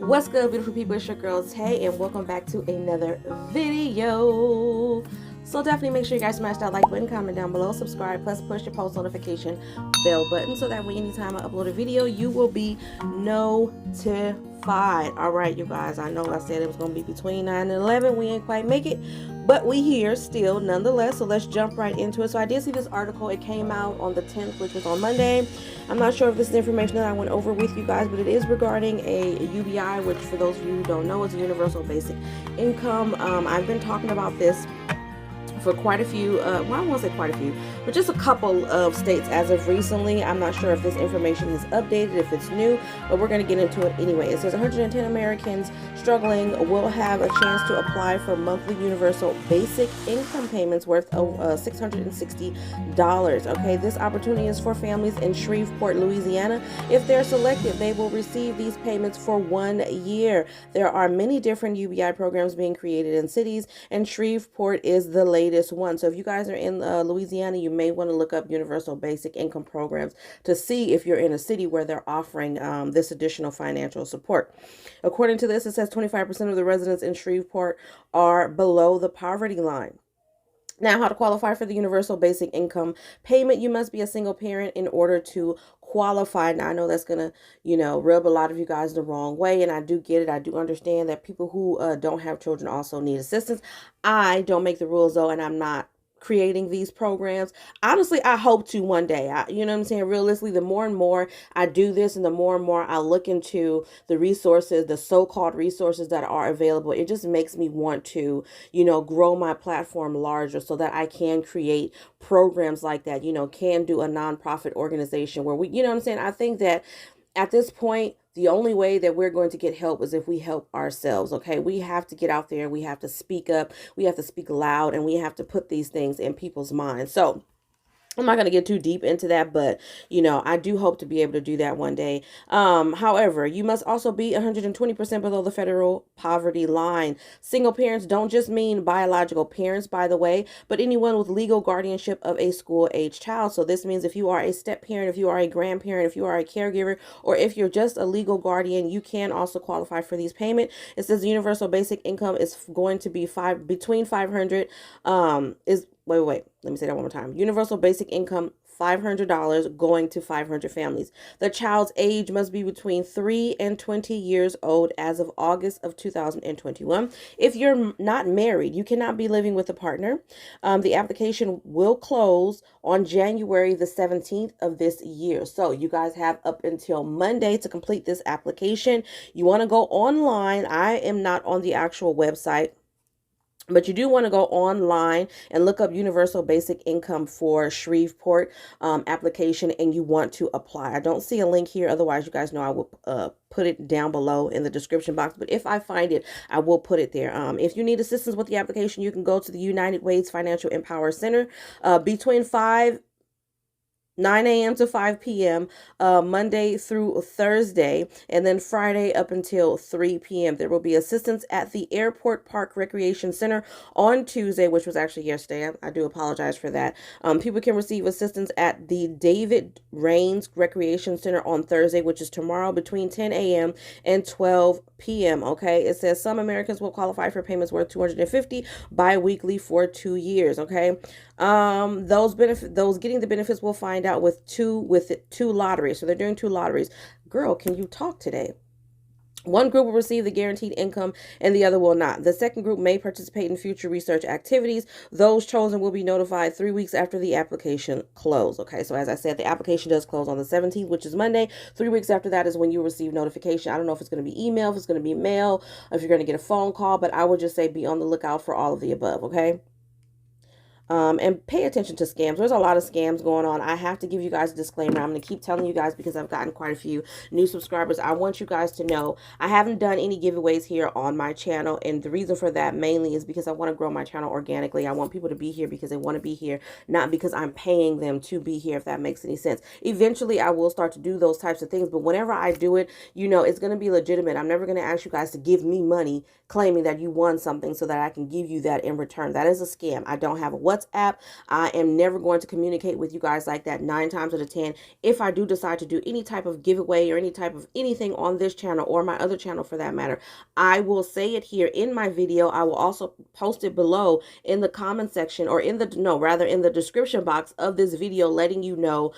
What's good, beautiful people? It's your girl Tay, and welcome back to another video. So definitely make sure you guys smash that like button, comment down below, subscribe, plus push the post notification bell button so that way anytime I upload a video, you will be notified. All right, you guys, I know I said it was going to be between 9 and 11. We ain't quite make it, but we here still nonetheless. So let's jump right into it. So I did see this article. It came out on the 10th, which was on Monday. I'm not sure if this is information that I went over with you guys, but it is regarding a UBI, which for those of you who don't know is a universal basic income. I've been talking about this for quite a few, well, I won't say quite a few, but just a couple of states as of recently. I'm not sure if this information is updated, if it's new, but we're going to get into it anyway. It says 110 Americans struggling will have a chance to apply for monthly universal basic income payments worth of $660. Okay, this opportunity is for families in Shreveport, Louisiana. If they're selected, they will receive these payments for 1 year. There are many different UBI programs being created in cities, and Shreveport is the latest one. So if you guys are in Louisiana, you may want to look up universal basic income programs to see if you're in a city where they're offering this additional financial support. According to this, it says 25% of the residents in Shreveport are below the poverty line. Now, how to qualify for the universal basic income payment. You must be a single parent in order to qualify. Now, I know that's going to, rub a lot of you guys the wrong way, and I do get it. I do understand that people who don't have children also need assistance. I don't make the rules, though, and I'm not creating these programs. Honestly, I hope to one day. You know what I'm saying? Realistically, the more and more I do this and the more and more I look into the resources, the so-called resources that are available, it just makes me want to, grow my platform larger so that I can create programs like that, can do a nonprofit organization where we, you know what I'm saying? I think that at this point, the only way that we're going to get help is if we help ourselves, okay? We have to get out there and we have to speak up. We have to speak loud, and we have to put these things in people's minds. So I'm not going to get too deep into that, but, I do hope to be able to do that one day. However, you must also be 120% below the federal poverty line. Single parents don't just mean biological parents, by the way, but anyone with legal guardianship of a school-age child. So this means if you are a step parent, if you are a grandparent, if you are a caregiver, or if you're just a legal guardian, you can also qualify for these payments. It says the universal basic income is going to be between 500 wait, let me say that one more time. Universal basic income, $500 going to 500 families. The child's age must be between 3 and 20 years old as of August of 2021. If you're not married, you cannot be living with a partner. The application will close on January the 17th of this year. So you guys have up until Monday to complete this application. You want to go online. I am not on the actual website, but you do want to go online and look up universal basic income for Shreveport application, and you want to apply. I don't see a link here. Otherwise, you guys know I will put it down below in the description box. But if I find it, I will put it there. If you need assistance with the application, you can go to the United Ways Financial Empower Center between 9 a.m. to 5 p.m. Monday through Thursday, and then Friday up until 3 p.m. There will be assistance at the Airport Park Recreation Center on Tuesday, which was actually yesterday. I do apologize for that. People can receive assistance at the David Raines Recreation Center on Thursday, which is tomorrow, between 10 a.m. and 12 p.m. Okay, it says some Americans will qualify for payments worth $250 bi-weekly for 2 years. Okay, those getting the benefits will find out with two lotteries. So they're doing 2 lotteries. Girl, can you talk today? One group will receive the guaranteed income and the other will not. The second group may participate in future research activities. Those chosen will be notified 3 weeks after the application close. Okay, so as I said, the application does close on the 17th, which is Monday. 3 weeks after that is when you receive notification. I don't know if it's going to be email, if it's going to be mail, if you're going to get a phone call, but I would just say be on the lookout for all of the above, okay? And pay attention to scams. There's a lot of scams going on. I have to give you guys a disclaimer. I'm going to keep telling you guys because I've gotten quite a few new subscribers. I want you guys to know I haven't done any giveaways here on my channel, and the reason for that mainly is because I want to grow my channel organically. I want people to be here because they want to be here, not because I'm paying them to be here, if that makes any sense. Eventually, I will start to do those types of things, but whenever I do it, it's going to be legitimate. I'm never going to ask you guys to give me money claiming that you won something so that I can give you that in return. That is a scam. I don't have a WhatsApp. I am never going to communicate with you guys like that 9 times out of 10. If I do decide to do any type of giveaway or any type of anything on this channel or my other channel for that matter, I will say it here in my video. I will also post it below in the comment section, or in the, no, rather in the description box of this video, letting you know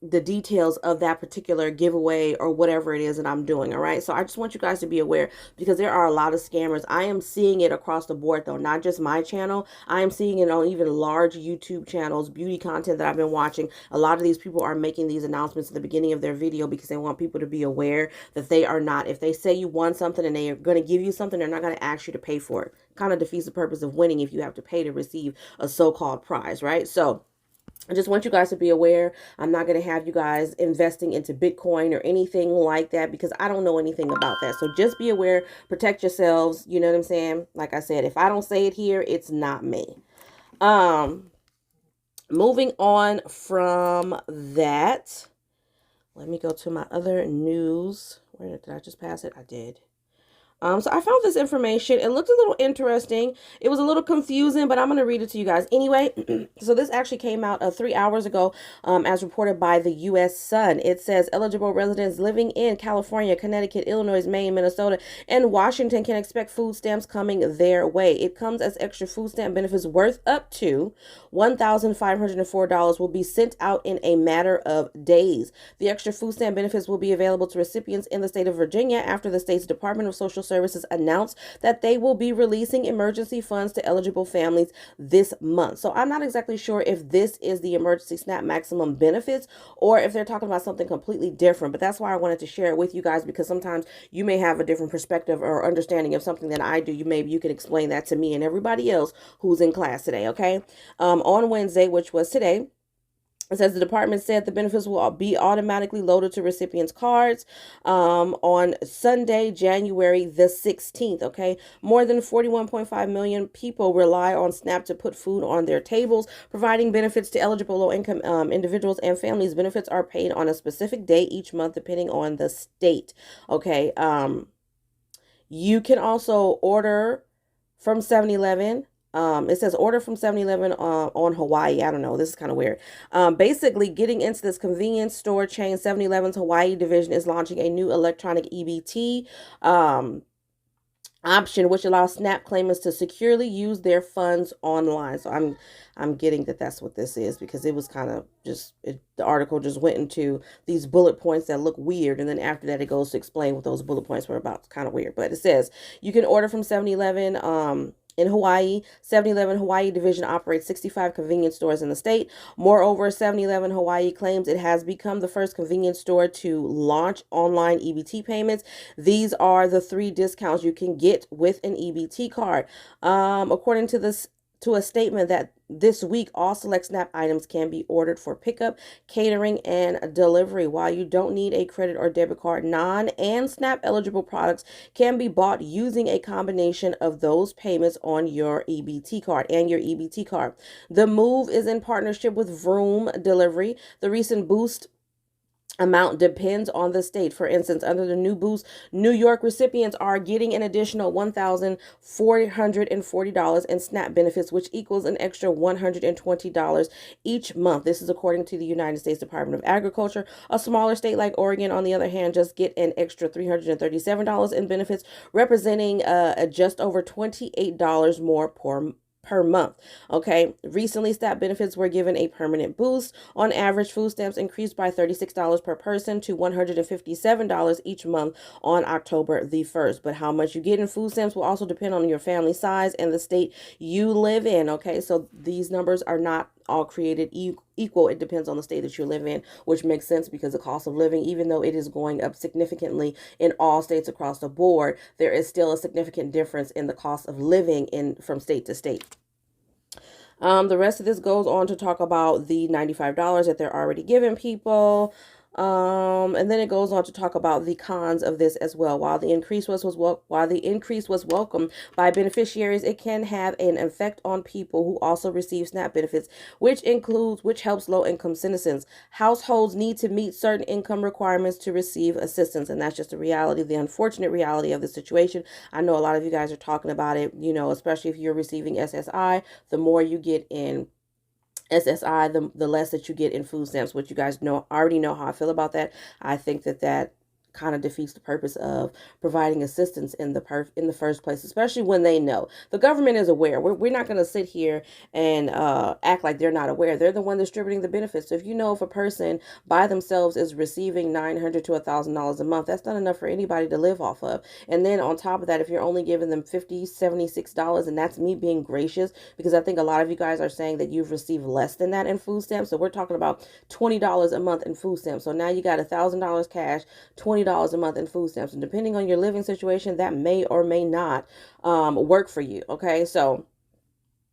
the details of that particular giveaway or whatever it is that I'm doing. All right. So I just want you guys to be aware, because there are a lot of scammers. I am seeing it across the board though, not just my channel. I am seeing it on even large YouTube channels, beauty content that I've been watching. A lot of these people are making these announcements at the beginning of their video because they want people to be aware that they are not, if they say you won something and they are going to give you something, they're not going to ask you to pay for it. Kind of defeats the purpose of winning if you have to pay to receive a so-called prize, right? So I just want you guys to be aware. I'm not going to have you guys investing into Bitcoin or anything like that, because I don't know anything about that. So just be aware, protect yourselves. You know what I'm saying? Like I said, if I don't say it here, it's not me. Moving on from that, let me go to my other news. Where did I just pass it? I did. So I found this information. It looked a little interesting. It was a little confusing, but I'm going to read it to you guys anyway. So this actually came out 3 hours ago, as reported by the U.S. Sun. It says eligible residents living in California, Connecticut, Illinois, Maine, Minnesota, and Washington can expect food stamps coming their way. It comes as extra food stamp benefits worth up to $1,504 will be sent out in a matter of days. The extra food stamp benefits will be available to recipients in the state of Virginia after the state's Department of Social Services announced that they will be releasing emergency funds to eligible families this month. So I'm not exactly sure if this is the emergency SNAP maximum benefits or if they're talking about something completely different. But that's why I wanted to share it with you guys, because sometimes you may have a different perspective or understanding of something than I do. Maybe you can explain that to me and everybody else who's in class today. Okay. On Wednesday, which was today, it says the department said the benefits will be automatically loaded to recipients' cards on Sunday, January the 16th, okay? More than 41.5 million people rely on SNAP to put food on their tables, providing benefits to eligible low-income individuals and families. Benefits are paid on a specific day each month, depending on the state, okay? You can also order from 7-Eleven. It says order from 7-Eleven on Hawaii. I don't know. This is kind of weird. Basically, getting into this convenience store chain, 7-Eleven's Hawaii division is launching a new electronic EBT option, which allows SNAP claimants to securely use their funds online. So I'm getting that that's what this is, because it was kind of just, the article just went into these bullet points that look weird, and then after that it goes to explain what those bullet points were about. Kind of weird, but it says you can order from 7-Eleven in Hawaii. 7-Eleven Hawaii division operates 65 convenience stores in the state. Moreover, 7-Eleven Hawaii claims it has become the first convenience store to launch online EBT payments. These are the 3 discounts you can get with an EBT card. According to a statement that this week, all select SNAP items can be ordered for pickup, catering, and delivery. While you don't need a credit or debit card, non- and SNAP eligible products can be bought using a combination of those payments on your EBT card and your EBT card. The move is in partnership with Vroom Delivery. The recent boost amount depends on the state. For instance, under the new boost, New York recipients are getting an additional $1,440 in SNAP benefits, which equals an extra $120 each month. This is according to the United States Department of Agriculture. A smaller state like Oregon, on the other hand, just get an extra $337 in benefits, representing just over $28 more per month. Okay, recently SNAP benefits were given a permanent boost. On average, food stamps increased by $36 per person to $157 each month on October the 1st. But how much you get in food stamps will also depend on your family size and the state you live in. Okay, so these numbers are not all created equal. It depends on the state that you live in, which makes sense, because the cost of living, even though it is going up significantly in all states across the board, there is still a significant difference in the cost of living from state to state. The rest of this goes on to talk about the $95 that they're already giving people. And then it goes on to talk about the cons of this as well. While the increase was welcome by beneficiaries, it can have an effect on people who also receive SNAP benefits, which helps low-income citizens. Households need to meet certain income requirements to receive assistance, and that's just the reality, the unfortunate reality of the situation. I know a lot of you guys are talking about it, you know, especially if you're receiving SSI. The more you get in SSI, the less that you get in food stamps, which you guys already know how I feel about that. I think that kind of defeats the purpose of providing assistance in the first place, especially when they know. The government is aware. We're not going to sit here and act like they're not aware. They're the one distributing the benefits. So if you know if a person by themselves is receiving $900 to $1,000 a month, that's not enough for anybody to live off of. And then on top of that, if you're only giving them $50, $76, and that's me being gracious, because I think a lot of you guys are saying that you've received less than that in food stamps. So we're talking about $20 a month in food stamps. So now you got $1,000 cash, $20 a month in food stamps, and depending on your living situation, that may or may not work for you. Okay, so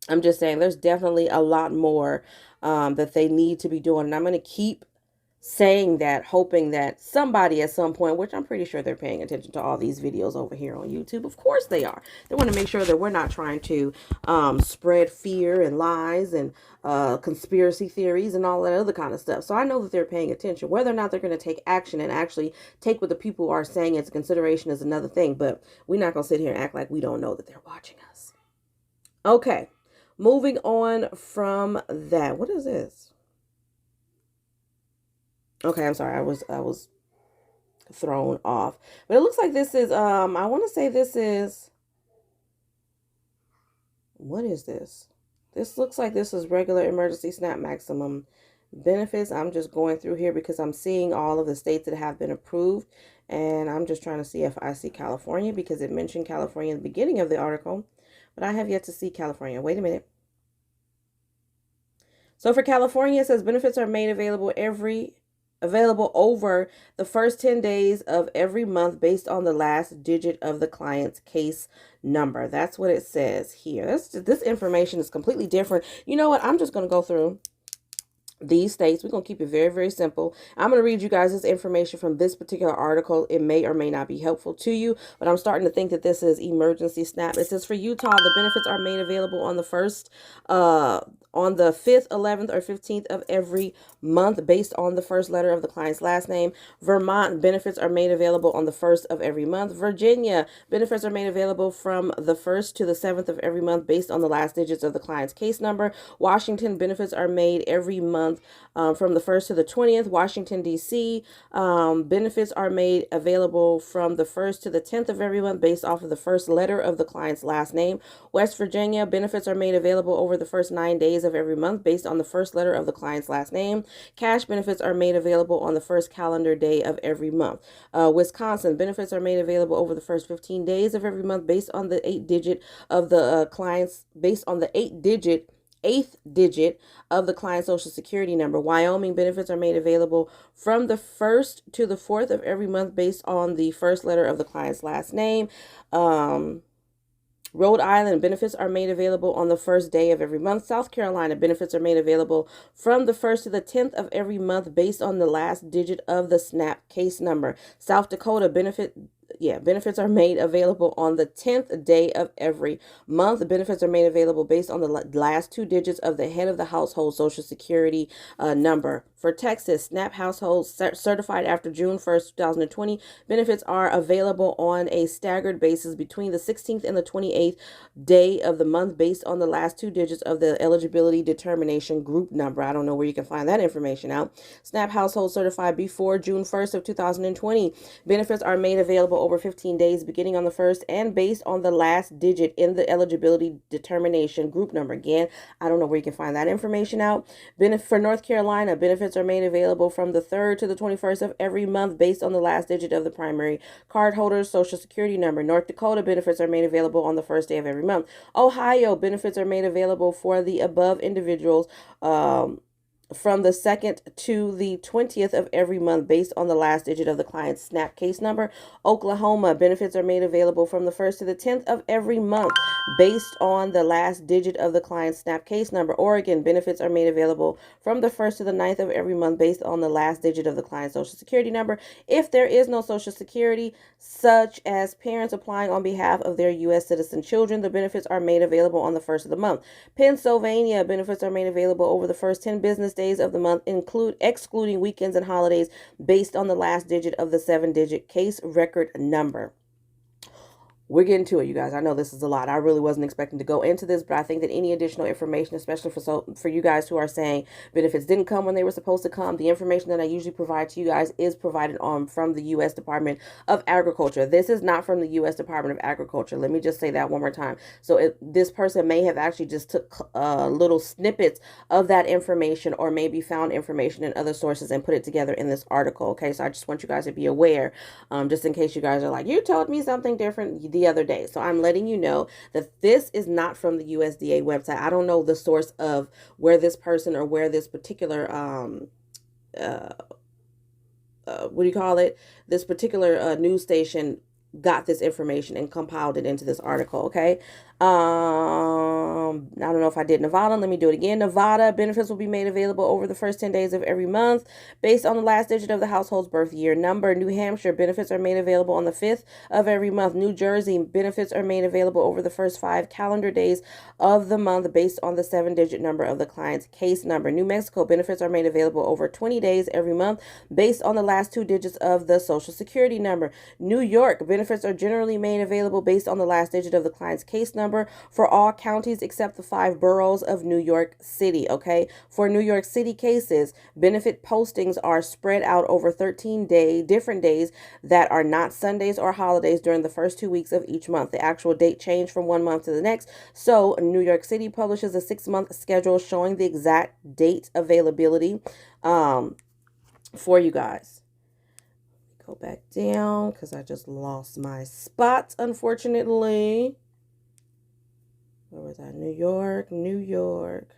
I'm just saying there's definitely a lot more that they need to be doing, and I'm going to keep saying that, hoping that somebody at some point, which I'm pretty sure they're paying attention to all these videos over here on YouTube. Of course they are. They want to make sure that we're not trying to spread fear and lies and conspiracy theories and all that other kind of stuff. So I know that they're paying attention. Whether or not they're going to take action and actually take what the people are saying into consideration is another thing. But we're not going to sit here and act like we don't know that they're watching us. Okay, moving on from that. What is this? Okay, I'm sorry. I was thrown off. But it looks like this is I want to say this is, what is this? This looks like this is regular emergency SNAP maximum benefits. I'm just going through here because I'm seeing all of the states that have been approved, and I'm just trying to see if I see California, because it mentioned California in the beginning of the article, but I have yet to see California. Wait a minute. So for California, it says benefits are made available over the first 10 days of every month based on the last digit of the client's case number. That's what it says here. This information is completely different. You know what? I'm just going to go through these states. We're going to keep it very, very simple. I'm going to read you guys this information from this particular article. It may or may not be helpful to you, but I'm starting to think that this is emergency SNAP. It says for Utah, the benefits are made available on the 5th, 11th, or 15th of every month based on the first letter of the client's last name. Vermont, benefits are made available on the 1st of every month. Virginia, benefits are made available from the 1st to the 7th of every month based on the last digits of the client's case number. Washington, benefits are made every month from the 1st to the 20th. Washington, D.C., benefits are made available from the 1st to the 10th of every month based off of the first letter of the client's last name. West Virginia, benefits are made available over the first 9 days of every month based on the first letter of the client's last name. Cash benefits are made available on the first calendar day of every month. Wisconsin, benefits are made available over the first 15 days of every month based on the 8-digit of the eighth digit of the client's social security number. Wyoming, benefits are made available from the 1st to the 4th of every month based on the first letter of the client's last name. Rhode Island, benefits are made available on the first day of every month. South Carolina, benefits are made available from the 1st to the 10th of every month based on the last digit of the SNAP case number. South Dakota, benefits are made available on the 10th day of every month. The benefits are made available based on the last 2 digits of the head of the household social security number. For Texas, SNAP households certified after June 1st, 2020, benefits are available on a staggered basis between the 16th and the 28th day of the month based on the last 2 digits of the eligibility determination group number. I don't know where you can find that information out. SNAP households certified before June 1st of 2020, benefits are made available over 15 days beginning on the 1st and based on the last digit in the eligibility determination group number. Again, I don't know where you can find that information out. For North Carolina, benefits are made available from the 3rd to the 21st of every month based on the last digit of the primary cardholder's social security number. North Dakota, benefits are made available on the first day of every month. Ohio, benefits are made available for the above individuals from the 2nd to the 20th of every month based on the last digit of the client's SNAP case number. Oklahoma, benefits are made available from the 1st to the 10th of every month based on the last digit of the client's SNAP case number. Oregon, benefits are made available from the 1st to the 9th of every month based on the last digit of the client's Social Security number. If there is no Social Security, such as parents applying on behalf of their U.S. citizen children, the benefits are made available on the 1st of the month. Pennsylvania, benefits are made available over the first 10 business days of the month, excluding weekends and holidays, based on the last digit of the 7-digit case record number. We're getting to it, you guys. I know this is a lot. I really wasn't expecting to go into this, but I think that any additional information, especially for you guys who are saying benefits didn't come when they were supposed to come, the information that I usually provide to you guys is provided from the U.S. Department of Agriculture. This is not from the U.S. Department of Agriculture. Let me just say that one more time. So this person may have actually just took little snippets of that information, or maybe found information in other sources and put it together in this article. Okay, so I just want you guys to be aware, just in case you guys are like, you told me something different the other day. So I'm letting you know that this is not from the USDA website. I don't know the source of where this person or where this particular what do you call it? This particular news station got this information and compiled it into this article. Okay. I don't know if I did Nevada. Let me do it again. Nevada, benefits will be made available over the first 10 days of every month based on the last digit of the household's birth year number. New Hampshire, benefits are made available on the 5th of every month. New Jersey, benefits are made available over the first 5 calendar days of the month based on the 7-digit number of the client's case number. New Mexico, benefits are made available over 20 days every month based on the last 2 digits of the Social Security number. New York, benefits are generally made available based on the last digit of the client's case number for all counties except the 5 boroughs of New York City. Okay, for New York City cases, benefit postings are spread out over 13 different days that are not Sundays or holidays during the first 2 weeks of each month. The actual date changed from one month to the next, so New York City publishes a 6-month schedule showing the exact date availability for you guys. Go back down because I just lost my spot, unfortunately. Where was that? New York, New York.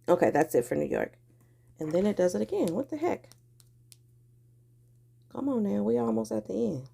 Okay, that's it for New York. And then it does it again. What the heck? Come on now, we almost at the end.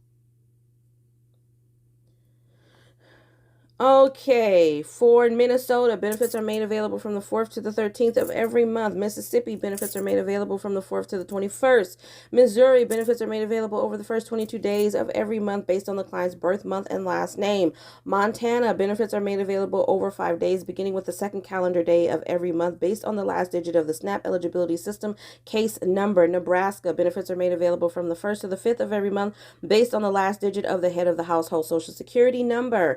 Okay, for Minnesota, benefits are made available from the 4th to the 13th of every month. Mississippi, benefits are made available from the 4th to the 21st. Missouri, benefits are made available over the first 22 days of every month based on the client's birth month and last name. Montana, benefits are made available over 5 days beginning with the 2nd calendar day of every month based on the last digit of the SNAP eligibility system case number. Nebraska, benefits are made available from the 1st to the 5th of every month based on the last digit of the head of the household Social Security number.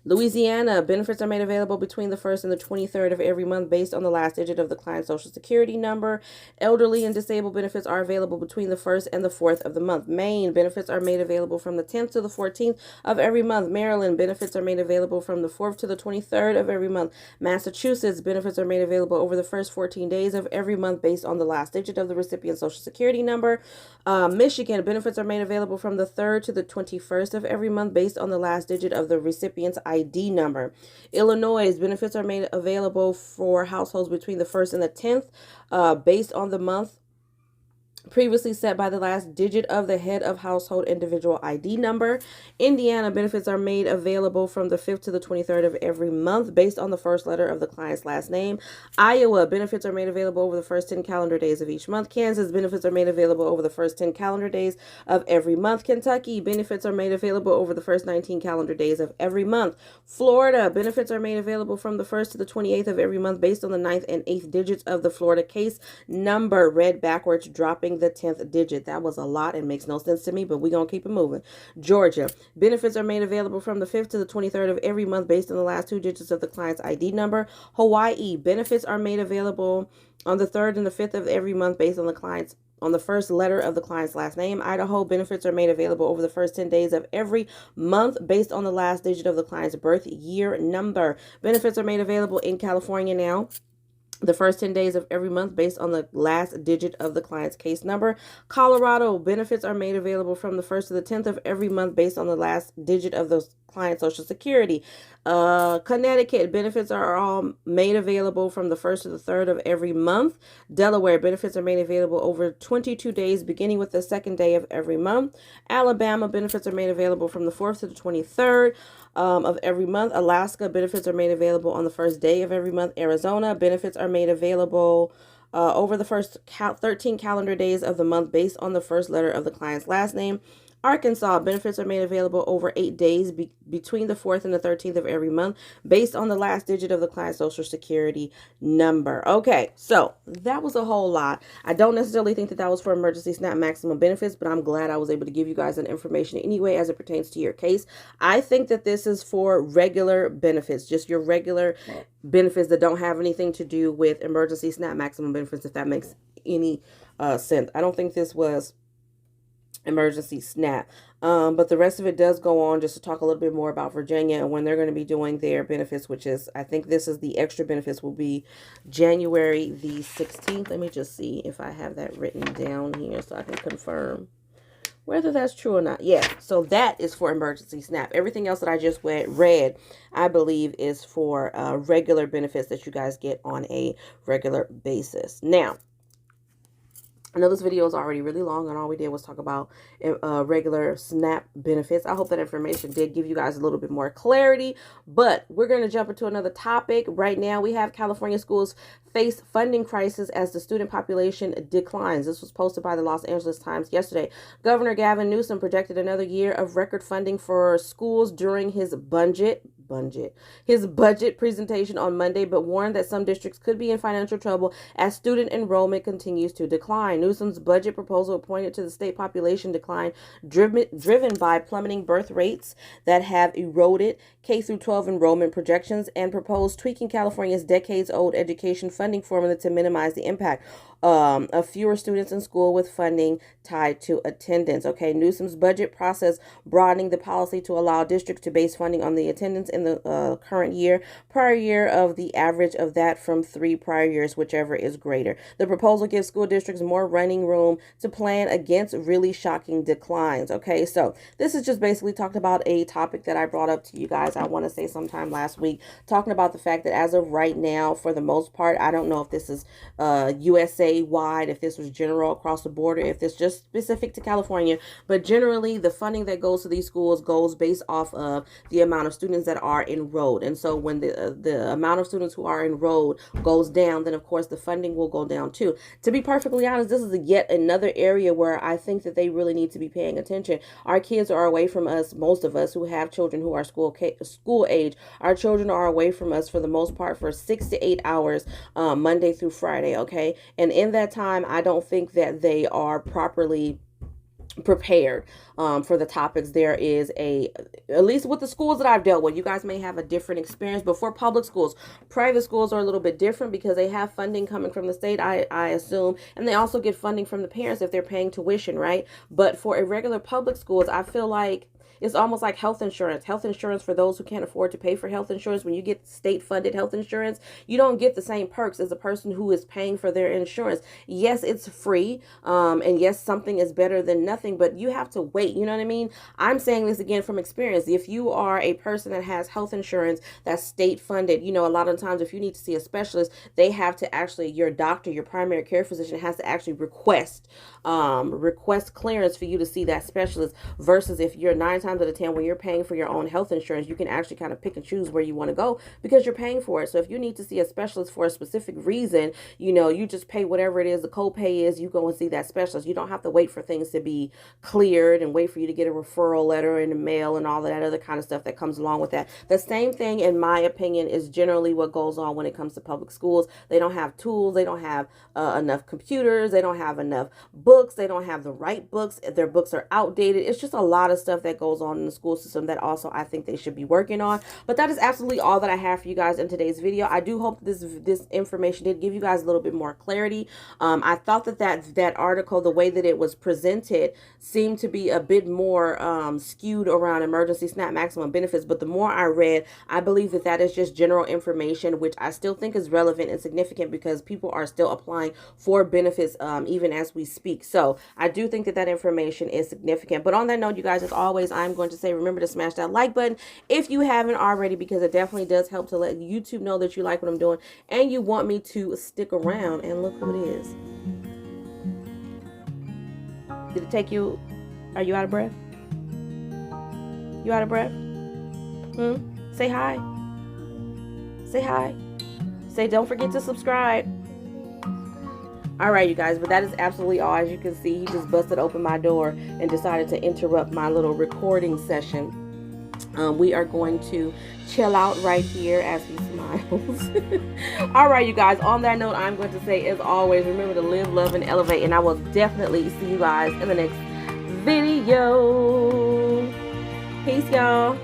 Louisiana, benefits are made available between the 1st and the 23rd of every month based on the last digit of the client's Social Security number. Elderly and disabled benefits are available between the 1st and the 4th of the month. Maine, benefits are made available from the 10th to the 14th of every month. Maryland, benefits are made available from the 4th to the 23rd of every month. Massachusetts, benefits are made available over the first 14 days of every month based on the last digit of the recipient's Social Security number. Michigan, benefits are made available from the 3rd to the 21st of every month based on the last digit of the recipient's ID number. Illinois, benefits are made available for households between the 1st and the 10th based on the month previously set by the last digit of the head of household individual ID number. Indiana, benefits are made available from the 5th to the 23rd of every month based on the first letter of the client's last name. Iowa, benefits are made available over the first 10 calendar days of each month. Kansas, benefits are made available over the first 10 calendar days of every month. Kentucky, benefits are made available over the first 19 calendar days of every month. Florida, benefits are made available from the 1st to the 28th of every month based on the 9th and 8th digits of the Florida case number, read backwards, dropping the 10th digit. That was a lot and makes no sense to me, but we're going to keep it moving. Georgia, benefits are made available from the 5th to the 23rd of every month based on the last 2 digits of the client's ID number. Hawaii, benefits are made available on the 3rd and the 5th of every month based on the first letter of the client's last name. Idaho, benefits are made available over the first 10 days of every month based on the last digit of the client's birth year number. Benefits are made available in California now the first 10 days of every month based on the last digit of the client's case number. Colorado, benefits are made available from the 1st to the 10th of every month based on the last digit of the client's social security. Connecticut, benefits are all made available from the 1st to the 3rd of every month. Delaware, benefits are made available over 22 days beginning with the 2nd day of every month. Alabama, benefits are made available from the 4th to the 23rd of every month. Alaska, benefits are made available on the 1st day of every month. Arizona, benefits are made available over the first 13 calendar days of the month based on the first letter of the client's last name. Arkansas, benefits are made available over 8 days between the 4th and the 13th of every month based on the last digit of the client's social security number. Okay, so that was a whole lot. I don't necessarily think that that was for emergency SNAP maximum benefits, but I'm glad I was able to give you guys that information anyway as it pertains to your case. I think that this is for regular benefits, just your regular benefits that don't have anything to do with emergency SNAP maximum benefits, if that makes any sense. I don't think this was emergency SNAP. But the rest of it does go on just to talk a little bit more about Virginia and when they're going to be doing their benefits, which is, I think this is the extra benefits will be January the 16th. Let me just see if I have that written down here so I can confirm whether that's true or not. Yeah, so that is for emergency SNAP. Everything else that I just read, I believe is for regular benefits that you guys get on a regular basis. Now, I know this video is already really long and all we did was talk about regular SNAP benefits. I hope that information did give you guys a little bit more clarity, but we're going to jump into another topic. Right now, we have California schools face funding crisis as the student population declines. This was posted by the Los Angeles Times yesterday. Governor Gavin Newsom projected another year of record funding for schools during his budget presentation on Monday, but warned that some districts could be in financial trouble as student enrollment continues to decline. Newsom's budget proposal pointed to the state population decline driven by plummeting birth rates that have eroded K-12 enrollment projections and proposed tweaking California's decades-old education funding formula to minimize the impact of fewer students in school with funding tied to attendance. Okay, Newsom's budget process broadening the policy to allow districts to base funding on the attendance in the current year, prior year of the average of that from 3 prior years, whichever is greater. The proposal gives school districts more running room to plan against really shocking declines. Okay, so this is just basically talking about a topic that I brought up to you guys, I want to say sometime last week, talking about the fact that as of right now, for the most part, I don't know if this is USA wide, if this was general across the border, if this just specific to California, but generally the funding that goes to these schools goes based off of the amount of students that are enrolled. And so when the amount of students who are enrolled goes down, then of course the funding will go down too. To be perfectly honest, this is yet another area where I think that they really need to be paying attention. Our kids are away from us, most of us who have children who are school age, our children are away from us for the most part for 6 to 8 hours Monday through Friday, okay? And in that time, I don't think that they are properly prepared for the topics. There is at least with the schools that I've dealt with, you guys may have a different experience, but for public schools, private schools are a little bit different because they have funding coming from the state, I assume, and they also get funding from the parents if they're paying tuition, right? But for irregular public schools, I feel like it's almost like health insurance. Health insurance for those who can't afford to pay for health insurance. When you get state-funded health insurance, you don't get the same perks as a person who is paying for their insurance. Yes, it's free, and yes, something is better than nothing, but you have to wait. You know what I mean? I'm saying this again from experience. If you are a person that has health insurance that's state-funded, you know, a lot of times if you need to see a specialist, they have to actually, your doctor, your primary care physician has to actually request clearance for you to see that specialist, versus if you're 9 times out of 10 when you're paying for your own health insurance, you can actually kind of pick and choose where you want to go because you're paying for it. So if you need to see a specialist for a specific reason, you know, you just pay whatever it is the copay is, you go and see that specialist. You don't have to wait for things to be cleared and wait for you to get a referral letter in the mail and all of that other kind of stuff that comes along with that. The same thing, in my opinion, is generally what goes on when it comes to public schools. They don't have tools, they don't have enough computers, they don't have enough books, they don't have the right books, their books are outdated. It's just a lot of stuff that goes on in the school system that also I think they should be working on. But that is absolutely all that I have for you guys in today's video. I do hope this information did give you guys a little bit more clarity. I thought that article, the way that it was presented, seemed to be a bit more skewed around emergency SNAP maximum benefits. But the more I read, I believe that is just general information, which I still think is relevant and significant because people are still applying for benefits even as we speak. So I do think that information is significant. But on that note, you guys, as always, I'm going to say, remember to smash that like button if you haven't already, because it definitely does help to let YouTube know that you like what I'm doing and you want me to stick around. And look who it is. Did it take you? Are you out of breath? You out of breath? Say hi. Say hi. Say don't forget to subscribe. Alright, you guys, but that is absolutely all. As you can see, he just busted open my door and decided to interrupt my little recording session. We are going to chill out right here as he smiles. Alright, you guys, on that note, I'm going to say, as always, remember to live, love, and elevate, and I will definitely see you guys in the next video. Peace, y'all.